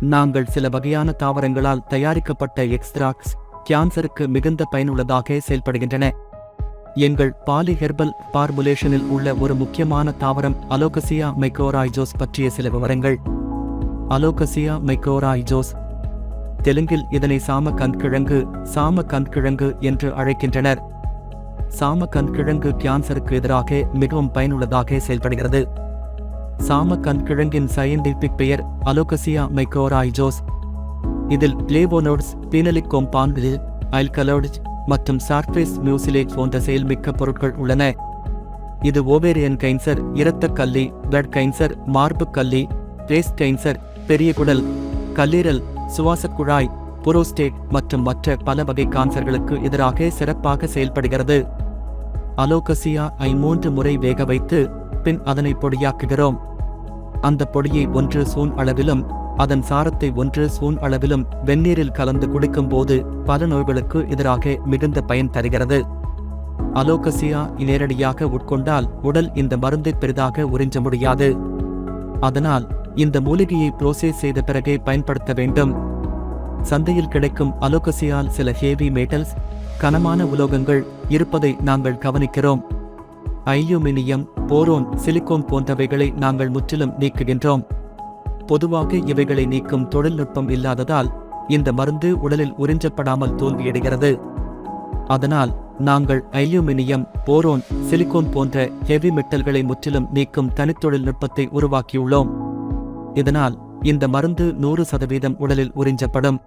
நாங்கள் சில வகையான தாவரங்களால் தயாரிக்கப்பட்ட எக்ஸ்ட்ராக்ட்ஸ் கேன்சருக்கு மிகுந்த பயனுள்ளதாக செயல்படுகின்றன. எங்கள் பாலிஹெர்பல் ஃபார்முலேஷனில் உள்ள ஒரு முக்கியமான தாவரம் அலோகசியா மைக்ரோரைஜோஸ் பற்றிய சில விவரங்கள். அலோகசியா மைக்ரோரைஜோஸ், தெலுங்கில் இதனை சாம கண்கிழங்கு என்று அழைக்கின்றனர். சாம கண்கிழங்கு கேன்சருக்கு எதிராக மிகவும் பயனுள்ளதாக செயல்படுகிறது. சாம கண்கிழங்கின் சயின்டிபிக் பெயர் அலோகசியா மைக்ரோரைஜோஸ். இதில் பிளேவோனோட்ஸ், பீனலிக் காம்பவுண்ட், ஆல்கலாய்ட்ஸ் மற்றும் சர்ஃபேஸ் மியூசிலேட் போன்ற செயல்மிக்க பொருட்கள் உள்ளன. இது ஓவேரியன் கேன்சர், இரத்தக் கல்லி, பிளட் கேன்சர், மார்பு கல்லி, பிரேஸ்ட் கேன்சர், பெரிய குடல், கல்லீரல், சுவாசக் குழாய், புரோஸ்டேட் மற்றும் மற்ற பல வகை கான்சர்களுக்கு எதிராக சிறப்பாக செயல்படுகிறது. அலோகசியா 3 முறை வேக வைத்து பின் அதனை பொடியாக்குகிறோம். அந்த பொடியை 1 ஸ்பூன் அளவிலும் அதன் சாரத்தை 1 ஸ்பூன் அளவிலும் வெந்நீரில் கலந்து குடிக்கும் போது பல நோய்களுக்கு எதிராக மிகுந்த பயன் தருகிறது. அலோகசியா நேரடியாக உட்கொண்டால் உடல் இந்த மருந்தை பெரிதாக உறிஞ்ச முடியாது. அதனால் இந்த மூலிகையை ப்ரோசஸ் செய்த பிறகே பயன்படுத்த வேண்டும். சந்தையில் கிடைக்கும் அலோகசியால் சில ஹேவி மெட்டல்ஸ், கனமான உலோகங்கள் இருப்பதை நாங்கள் கவனிக்கிறோம். அலுமினியம், போரோன், சிலிக்கோன் போன்றவைகளை நாங்கள் முற்றிலும் நீக்குகின்றோம். பொதுவாக இவைகளை நீக்கும் தொழில்நுட்பம் இல்லாததால் இந்த மருந்து உடலில் உறிஞ்சப்படாமல் தோல்வியடைகிறது. அதனால் நாங்கள் அலுமினியம், போரோன், சிலிக்கோன் போன்ற ஹெவி மெட்டல்களை முற்றிலும் நீக்கும் தனித்தொழில்நுட்பத்தை உருவாக்கியுள்ளோம். இதனால் இந்த மருந்து 100% உடலில் உறிஞ்சப்படும்.